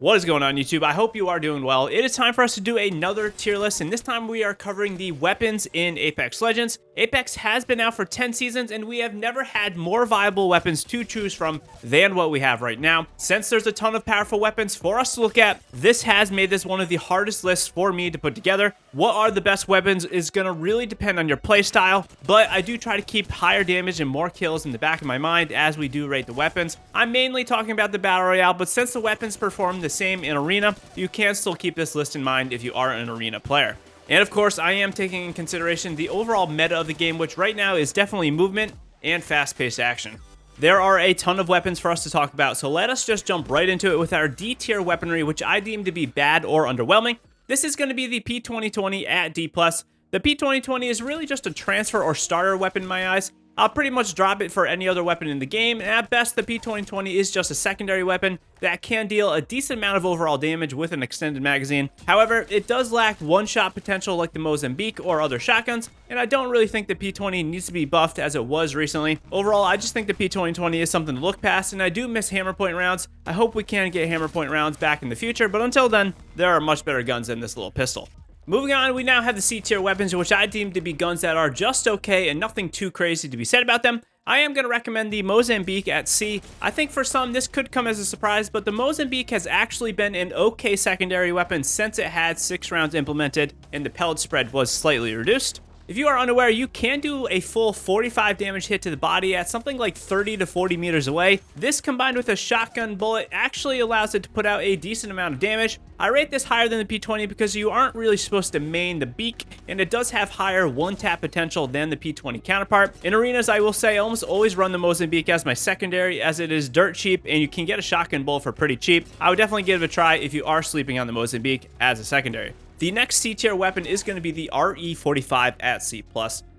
What is going on, YouTube? I hope you are doing well. It is time for us to do another tier list, and this time we are covering the weapons in Apex Legends. Apex has been out for 10 seasons, and we have never had more viable weapons to choose from than what we have right now. Since there's a ton of powerful weapons for us to look at, this has made this one of the hardest lists for me to put together. What are the best weapons is going to really depend on your playstyle, but I do try to keep higher damage and more kills in the back of my mind as we do rate the weapons. I'm mainly talking about the Battle Royale, but since the weapons perform the same in Arena, you can still keep this list in mind if you are an Arena player. And of course, I am taking in consideration the overall meta of the game, which right now is definitely movement and fast-paced action. There are a ton of weapons for us to talk about, so let us just jump right into it with our D-tier weaponry, which I deem to be bad or underwhelming. This is going to be the P2020 at D+. The P2020 is really just a transfer or starter weapon in my eyes. I'll pretty much drop it for any other weapon in the game, and at best, the P2020 is just a secondary weapon that can deal a decent amount of overall damage with an extended magazine. However, it does lack one-shot potential like the Mozambique or other shotguns, and I don't really think the P20 needs to be buffed as it was recently. Overall, I just think the P2020 is something to look past, and I do miss hammer point rounds. I hope we can get hammer point rounds back in the future, but until then, there are much better guns than this little pistol. Moving on, we now have the C-tier weapons, which I deem to be guns that are just okay and nothing too crazy to be said about them. I am going to recommend the Mozambique at C. I think for some, this could come as a surprise, but the Mozambique has actually been an okay secondary weapon since it had 6 rounds implemented and the pellet spread was slightly reduced. If you are unaware, you can do a full 45 damage hit to the body at something like 30 to 40 meters away. This combined with a shotgun bullet actually allows it to put out a decent amount of damage. I rate this higher than the P20 because you aren't really supposed to main the beak, and it does have higher one-tap potential than the P20 counterpart. In arenas, I will say I almost always run the Mozambique as my secondary, as it is dirt cheap and you can get a shotgun bullet for pretty cheap. I would definitely give it a try if you are sleeping on the Mozambique as a secondary. The next C-tier weapon is going to be the RE45 at C+.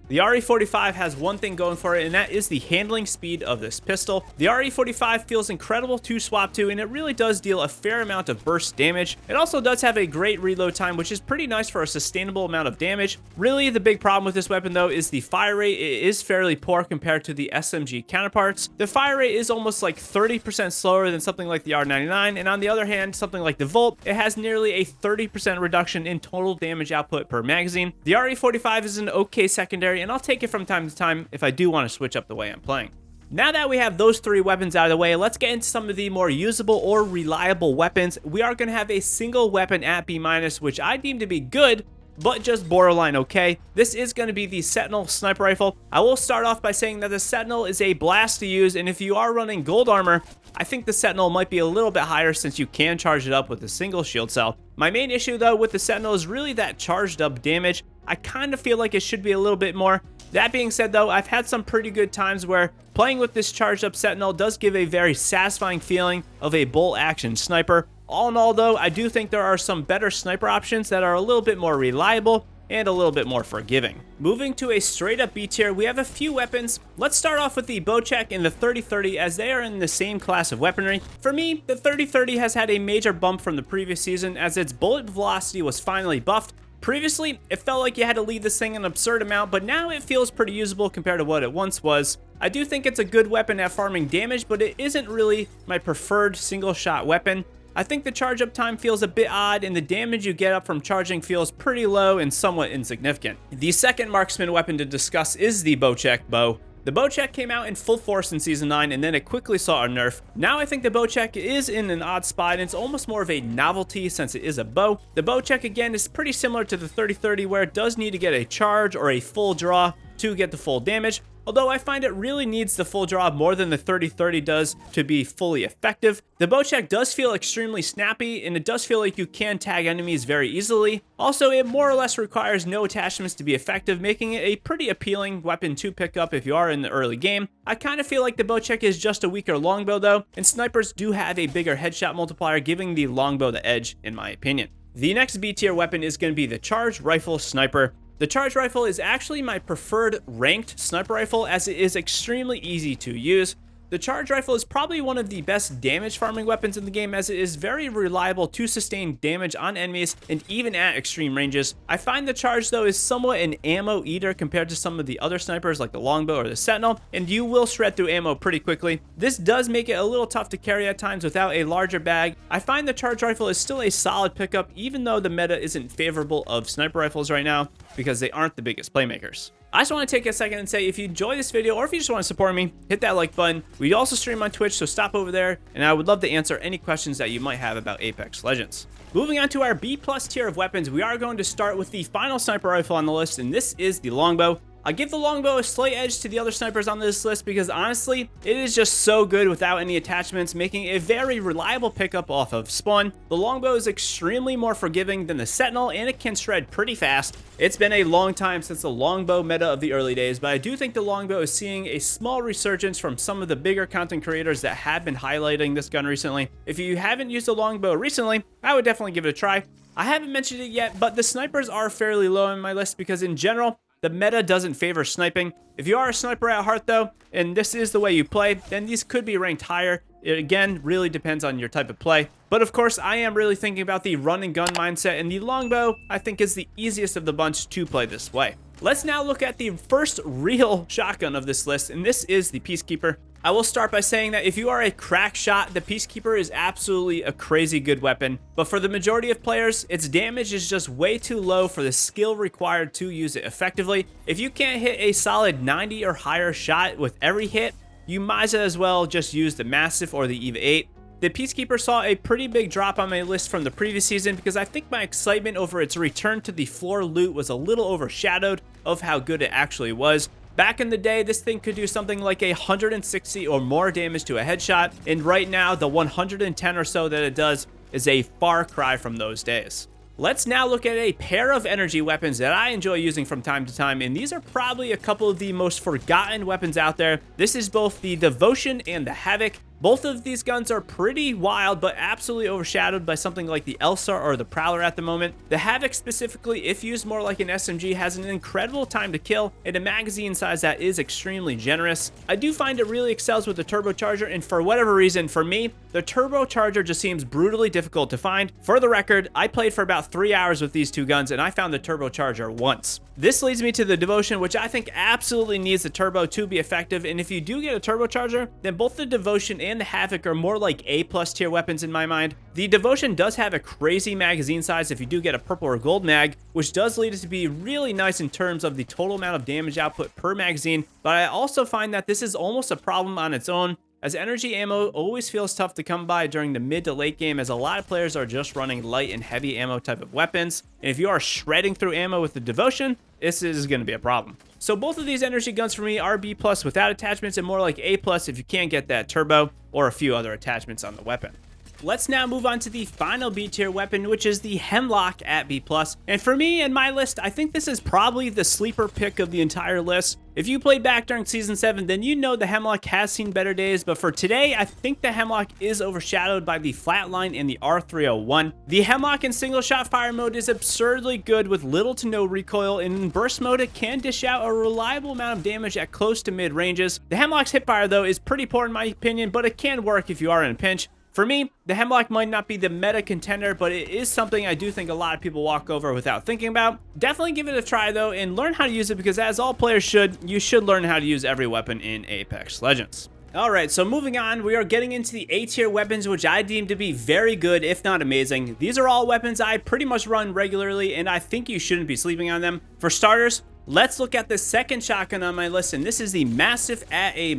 The RE45 has one thing going for it, and that is the handling speed of this pistol. The RE45 feels incredible to swap to, and it really does deal a fair amount of burst damage. It also does have a great reload time, which is pretty nice for a sustainable amount of damage. Really, the big problem with this weapon, though, is the fire rate. It is fairly poor compared to the SMG counterparts. The fire rate is almost like 30% slower than something like the R99, and on the other hand, something like the Volt, it has nearly a 30% reduction in total damage output per magazine. The RE45 is an okay secondary, and I'll take it from time to time if I do want to switch up the way I'm playing. Now that we have those 3 weapons out of the way, let's get into some of the more usable or reliable weapons. We are going to have a single weapon at B-, which I deem to be good, but just borderline okay. This is going to be the Sentinel sniper rifle. I will start off by saying that the Sentinel is a blast to use, and if you are running gold armor, I think the Sentinel might be a little bit higher since you can charge it up with a single shield cell. My main issue though with the Sentinel is really that charged up damage. I kind of feel like it should be a little bit more. That being said though, I've had some pretty good times where playing with this charged up Sentinel does give a very satisfying feeling of a bolt action sniper. All in all though, I do think there are some better sniper options that are a little bit more reliable and a little bit more forgiving. Moving to a straight up B tier, we have a few weapons. Let's start off with the Bocek and the 3030 as they are in the same class of weaponry. For me, the 3030 has had a major bump from the previous season as its bullet velocity was finally buffed. Previously, it felt like you had to lead this thing an absurd amount, but now it feels pretty usable compared to what it once was. I do think it's a good weapon at farming damage, but it isn't really my preferred single shot weapon. I think the charge up time feels a bit odd, and the damage you get up from charging feels pretty low and somewhat insignificant. The second marksman weapon to discuss is the Bocek bow. The Bocek came out in full force in Season 9, and then it quickly saw a nerf. Now I think the Bocek is in an odd spot, and it's almost more of a novelty since it is a bow. The Bocek, again, is pretty similar to the 3030, where it does need to get a charge or a full draw to get the full damage. Although I find it really needs the full draw more than the 3030 does to be fully effective. The Bocek does feel extremely snappy, and it does feel like you can tag enemies very easily. Also, it more or less requires no attachments to be effective, making it a pretty appealing weapon to pick up if you are in the early game. I kind of feel like the Bocek is just a weaker longbow though, and snipers do have a bigger headshot multiplier, giving the longbow the edge in my opinion. The next B tier weapon is going to be the Charged Rifle Sniper. The Charged Rifle is actually my preferred ranked sniper rifle as it is extremely easy to use. The charge rifle is probably one of the best damage farming weapons in the game, as it is very reliable to sustain damage on enemies and even at extreme ranges. I find the charge though is somewhat an ammo eater compared to some of the other snipers like the longbow or the sentinel, and you will shred through ammo pretty quickly. This does make it a little tough to carry at times without a larger bag. I find the charge rifle is still a solid pickup even though the meta isn't favorable of sniper rifles right now because they aren't the biggest playmakers. I just want to take a second and say, if you enjoy this video or if you just want to support me, hit that like button. We also stream on Twitch, so stop over there, and I would love to answer any questions that you might have about Apex Legends. Moving on to our B+ tier of weapons, we are going to start with the final sniper rifle on the list, and this is the longbow. I give the longbow a slight edge to the other snipers on this list because honestly, it is just so good without any attachments, making a very reliable pickup off of spawn. The longbow is extremely more forgiving than the sentinel, and it can shred pretty fast. It's been a long time since the longbow meta of the early days, but I do think the longbow is seeing a small resurgence from some of the bigger content creators that have been highlighting this gun recently. If you haven't used the longbow recently, I would definitely give it a try. I haven't mentioned it yet, but the snipers are fairly low on my list because in general, the meta doesn't favor sniping. If you are a sniper at heart though, and this is the way you play, then these could be ranked higher. It again really depends on your type of play. But of course, I am really thinking about the run and gun mindset, and the longbow I think is the easiest of the bunch to play this way. Let's now look at the first real shotgun of this list, and this is the Peacekeeper. I will start by saying that if you are a crack shot, the Peacekeeper is absolutely a crazy good weapon, but for the majority of players, its damage is just way too low for the skill required to use it effectively. If you can't hit a solid 90 or higher shot with every hit, you might as well just use the Mastiff or the EVA 8. The Peacekeeper saw a pretty big drop on my list from the previous season because I think my excitement over its return to the floor loot was a little overshadowed of how good it actually was. Back in the day, this thing could do something like 160 or more damage to a headshot, and right now, the 110 or so that it does is a far cry from those days. Let's now look at a pair of energy weapons that I enjoy using from time to time, and these are probably a couple of the most forgotten weapons out there. This is both the Devotion and the Havoc. Both of these guns are pretty wild, but absolutely overshadowed by something like the Elsar or the Prowler at the moment. The Havoc specifically, if used more like an SMG, has an incredible time to kill and a magazine size that is extremely generous. I do find it really excels with the turbocharger, and for whatever reason, for me, the turbocharger just seems brutally difficult to find. For the record, I played for about 3 hours with these two guns, and I found the turbocharger once. This leads me to the Devotion, which I think absolutely needs the turbo to be effective, and if you do get a turbocharger, then both the Devotion and the Havoc are more like A+ tier weapons in my mind. The Devotion does have a crazy magazine size if you do get a purple or gold mag, which does lead it to be really nice in terms of the total amount of damage output per magazine, but I also find that this is almost a problem on its own, as energy ammo always feels tough to come by during the mid to late game, as a lot of players are just running light and heavy ammo type of weapons, and if you are shredding through ammo with the Devotion, this is going to be a problem. So both of these energy guns for me are B+ without attachments and more like A+ if you can't get that turbo or a few other attachments on the weapon. Let's now move on to the final B tier weapon, which is the Hemlock at B+. And for me and my list, I think this is probably the sleeper pick of the entire list. If you played back during Season 7, then you know the Hemlock has seen better days, but for today, I think the Hemlock is overshadowed by the Flatline and the R301. The Hemlock in single shot fire mode is absurdly good with little to no recoil, and in burst mode, it can dish out a reliable amount of damage at close to mid ranges. The Hemlock's hipfire, though, is pretty poor in my opinion, but it can work if you are in a pinch. For me, the Hemlock might not be the meta contender, but it is something I do think a lot of people walk over without thinking about. Definitely give it a try though, and learn how to use it, because as all players should, you should learn how to use every weapon in Apex Legends. Alright, so moving on, we are getting into the A tier weapons, which I deem to be very good, if not amazing. These are all weapons I pretty much run regularly, and I think you shouldn't be sleeping on them. For starters, let's look at the second shotgun on my list, and this is the Mastiff at A-.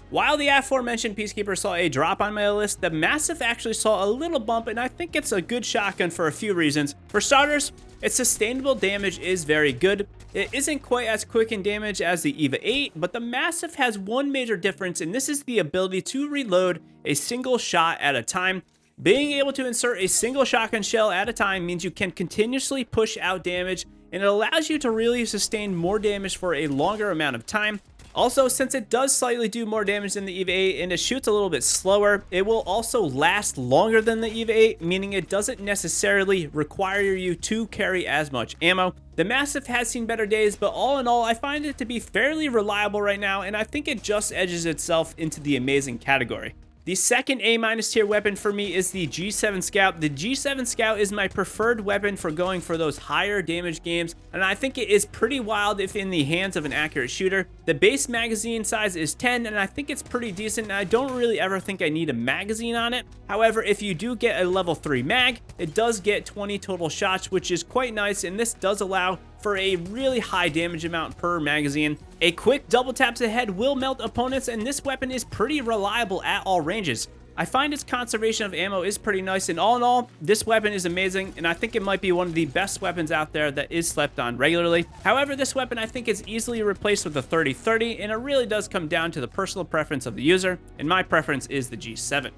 While the aforementioned Peacekeeper saw a drop on my list, the Mastiff actually saw a little bump, and I think it's a good shotgun for a few reasons. For starters, its sustainable damage is very good. It isn't quite as quick in damage as the EVA 8, but the Mastiff has one major difference, and this is the ability to reload a single shot at a time. Being able to insert a single shotgun shell at a time means you can continuously push out damage and it allows you to really sustain more damage for a longer amount of time. Also, since it does slightly do more damage than the EVA 8 and it shoots a little bit slower, it will also last longer than the EVA 8, meaning it doesn't necessarily require you to carry as much ammo. The Mastiff has seen better days, but all in all, I find it to be fairly reliable right now, and I think it just edges itself into the amazing category. The second A- tier weapon for me is the G7 Scout. The G7 Scout is my preferred weapon for going for those higher damage games, and I think it is pretty wild if in the hands of an accurate shooter. The base magazine size is 10, and I think it's pretty decent, and I don't really ever think I need a magazine on it. However, if you do get a level 3 mag, it does get 20 total shots, which is quite nice, and this does allow for a really high damage amount per magazine. A quick double tap to the head will melt opponents, and this weapon is pretty reliable at all ranges. I find its conservation of ammo is pretty nice, and all in all, this weapon is amazing, and I think it might be one of the best weapons out there that is slept on regularly. However, this weapon I think is easily replaced with the 30-30, and it really does come down to the personal preference of the user, and my preference is the G7.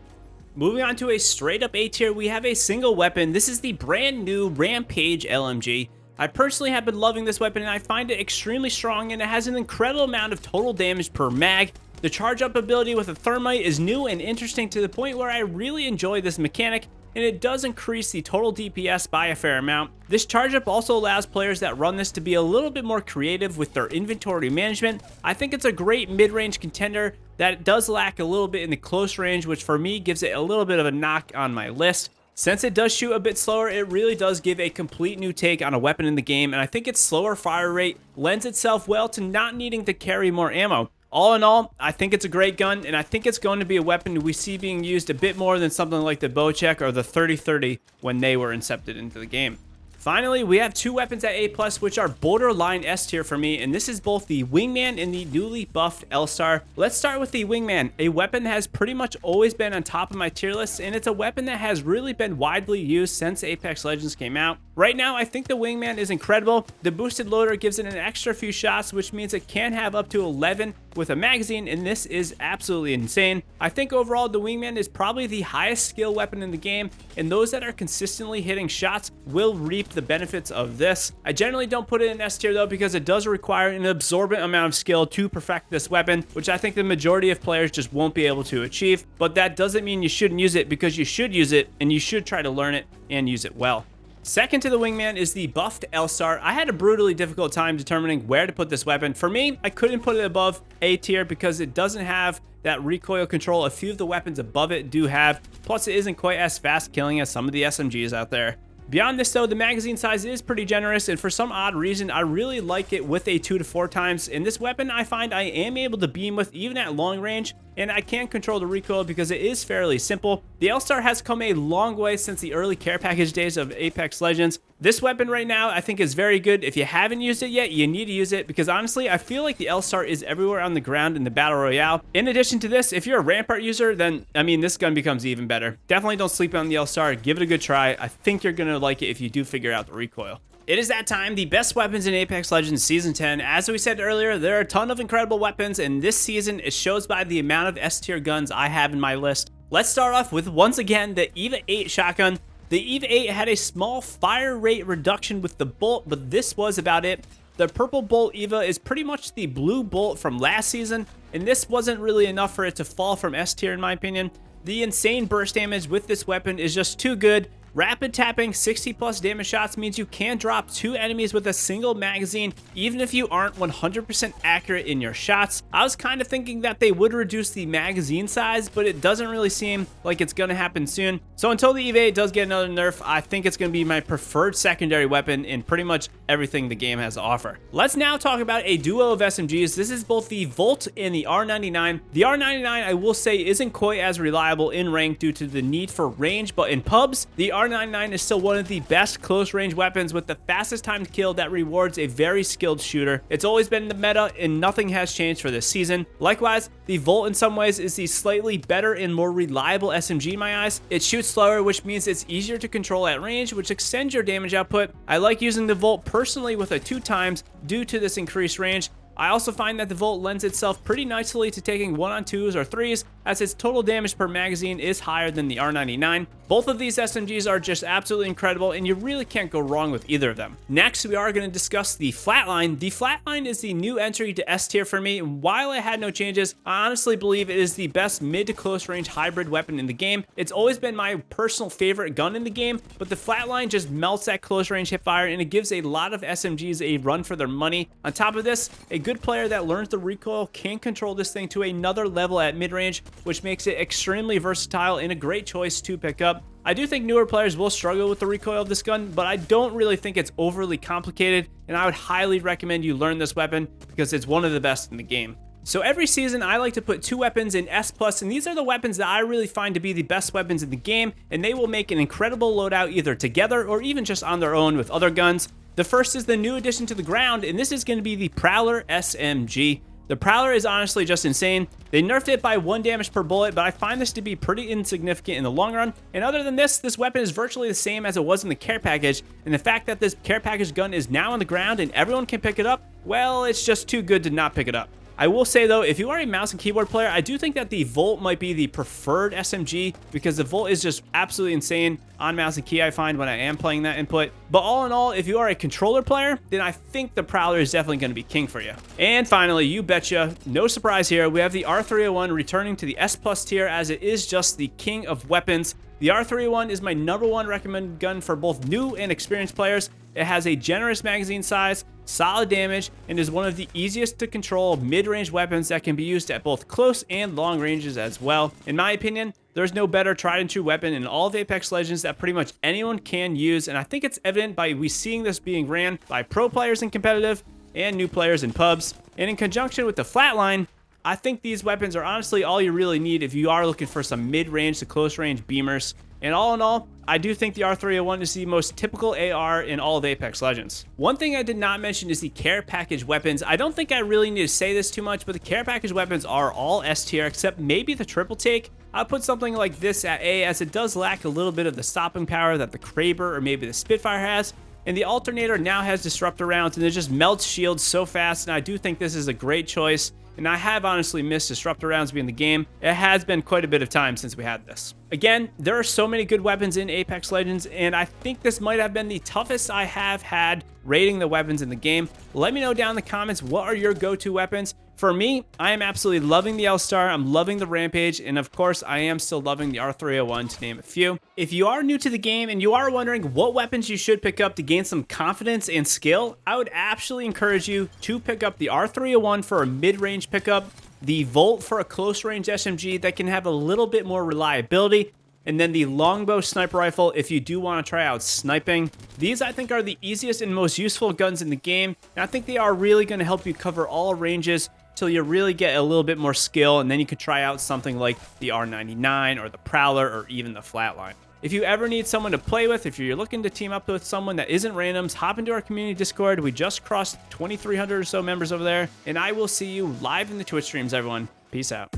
Moving on to a straight up A tier, we have a single weapon. This is the brand new Rampage LMG. I personally have been loving this weapon, and I find it extremely strong, and it has an incredible amount of total damage per mag. The charge up ability with a thermite is new and interesting to the point where I really enjoy this mechanic, and it does increase the total DPS by a fair amount. This charge up also allows players that run this to be a little bit more creative with their inventory management. I think it's a great mid-range contender that does lack a little bit in the close range, which for me gives it a little bit of a knock on my list. Since it does shoot a bit slower, it really does give a complete new take on a weapon in the game, and I think its slower fire rate lends itself well to not needing to carry more ammo. All in all, I think it's a great gun, and I think it's going to be a weapon we see being used a bit more than something like the Bocek or the 30-30 when they were incepted into the game. Finally, we have two weapons at A+, which are borderline S tier for me, and this is both the Wingman and the newly buffed L-Star. Let's start with the Wingman, a weapon that has pretty much always been on top of my tier list, and it's a weapon that has really been widely used since Apex Legends came out. Right now, I think the Wingman is incredible. The boosted loader gives it an extra few shots, which means it can have up to 11 with a magazine, and this is absolutely insane. I think overall, the Wingman is probably the highest skill weapon in the game, and those that are consistently hitting shots will reap the benefits of this. I generally don't put it in S tier though, because it does require an absorbent amount of skill to perfect this weapon, which I think the majority of players just won't be able to achieve. But that doesn't mean you shouldn't use it, because you should use it, and you should try to learn it and use it well. Second to the Wingman is the buffed L-Star. I had a brutally difficult time determining where to put this weapon. For me, I couldn't put it above A tier because it doesn't have that recoil control a few of the weapons above it do have. Plus, it isn't quite as fast killing as some of the SMGs out there. Beyond this though, the magazine size is pretty generous, and for some odd reason, I really like it with a 2 to 4 times. And this weapon, I find I am able to beam with even at long range, and I can control the recoil because it is fairly simple. The L-Star has come a long way since the early care package days of Apex Legends. This weapon right now I think is very good. If you haven't used it yet, you need to use it, because honestly, I feel like the L-Star is everywhere on the ground in the Battle Royale. In addition to this, if you're a Rampart user, then, I mean, this gun becomes even better. Definitely don't sleep on the L-Star. Give it a good try. I think you're going to like it if you do figure out the recoil. It is that time, the best weapons in Apex Legends Season 10. As we said earlier, there are a ton of incredible weapons, and this season it shows by the amount of S tier guns I have in my list. Let's start off with, once again, the EVA 8 shotgun. The EVA 8 had a small fire rate reduction with the bolt, but this was about it. The purple bolt EVA is pretty much the blue bolt from last season, and this wasn't really enough for it to fall from S tier in my opinion. The insane burst damage with this weapon is just too good. Rapid tapping 60 plus damage shots means you can drop 2 enemies with a single magazine, even if you aren't 100% accurate in your shots. I was kind of thinking that they would reduce the magazine size, but it doesn't really seem like it's going to happen soon. So until the EVA does get another nerf, I think it's going to be my preferred secondary weapon in pretty much everything the game has to offer. Let's now talk about a duo of SMGs. This is both the Volt and the R99. The R99, I will say, isn't quite as reliable in rank due to the need for range, but in pubs, the R99 is still one of the best close range weapons with the fastest time to kill that rewards a very skilled shooter. It's always been the meta, and nothing has changed for this season. Likewise, the Volt in some ways is the slightly better and more reliable SMG in my eyes. It shoots slower, which means it's easier to control at range, which extends your damage output. I like using the Volt personally with a 2 times due to this increased range. I also find that the Volt lends itself pretty nicely to taking 1-on-2s or 3s, as its total damage per magazine is higher than the R99. Both of these SMGs are just absolutely incredible, and you really can't go wrong with either of them. Next, we are going to discuss the Flatline. The Flatline is the new entry to S tier for me, and while I had no changes, I honestly believe it is the best mid to close range hybrid weapon in the game. It's always been my personal favorite gun in the game, but the Flatline just melts that close range hipfire, and it gives a lot of SMGs a run for their money. On top of this, a good player that learns the recoil can control this thing to another level at mid-range, which makes it extremely versatile and a great choice to pick up. I do think newer players will struggle with the recoil of this gun, but I don't really think it's overly complicated, and I would highly recommend you learn this weapon because it's one of the best in the game. So every season, I like to put 2 weapons in S+, and these are the weapons that I really find to be the best weapons in the game, and they will make an incredible loadout either together or even just on their own with other guns. The first is the new addition to the ground, and this is going to be the Prowler SMG. The Prowler is honestly just insane. They nerfed it by 1 damage per bullet, but I find this to be pretty insignificant in the long run. And other than this weapon is virtually the same as it was in the care package. And the fact that this care package gun is now on the ground and everyone can pick it up, well, it's just too good to not pick it up. I will say though, if you are a mouse and keyboard player, I do think that the Volt might be the preferred SMG because the Volt is just absolutely insane on mouse and key, I find, when I am playing that input. But all in all, if you are a controller player, then I think the Prowler is definitely going to be king for you. And finally, you betcha, no surprise here, we have the R301 returning to the S+ tier as it is just the king of weapons. The R301 is my #1 recommended gun for both new and experienced players. It has a generous magazine size, solid damage, and is one of the easiest to control mid-range weapons that can be used at both close and long ranges as well. In my opinion, there's no better tried and true weapon in all of Apex Legends that pretty much anyone can use, and I think it's evident by we seeing this being ran by pro players in competitive and new players in pubs. And in conjunction with the Flatline, I think these weapons are honestly all you really need if you are looking for some mid-range to close-range beamers. And all in all, I do think the R301 is the most typical AR in all of Apex Legends. One thing I did not mention is the care package weapons. I don't think I really need to say this too much, but the care package weapons are all S tier except maybe the triple take. I'll put something like this at A as it does lack a little bit of the stopping power that the Kraber or maybe the Spitfire has. And the alternator now has disruptor rounds and it just melts shields so fast, and I do think this is a great choice. And I have honestly missed disruptor rounds being the game. It has been quite a bit of time since we had this. Again, there are so many good weapons in Apex Legends, and I think this might have been the toughest I have had rating the weapons in the game. Let me know down in the comments, what are your go-to weapons? For me, I am absolutely loving the L-Star, I'm loving the Rampage, and of course, I am still loving the R301 to name a few. If you are new to the game and you are wondering what weapons you should pick up to gain some confidence and skill, I would absolutely encourage you to pick up the R301 for a mid-range pickup, the Volt for a close-range SMG that can have a little bit more reliability, and then the longbow sniper rifle if you do want to try out sniping. These I think are the easiest and most useful guns in the game, and I think they are really going to help you cover all ranges till you really get a little bit more skill, and then you could try out something like the R99 or the Prowler or even the Flatline. If you ever need someone to play with, if you're looking to team up with someone that isn't randoms, hop into our community Discord. We just crossed 2,300 or so members over there, and I will see you live in the Twitch streams, everyone. Peace out.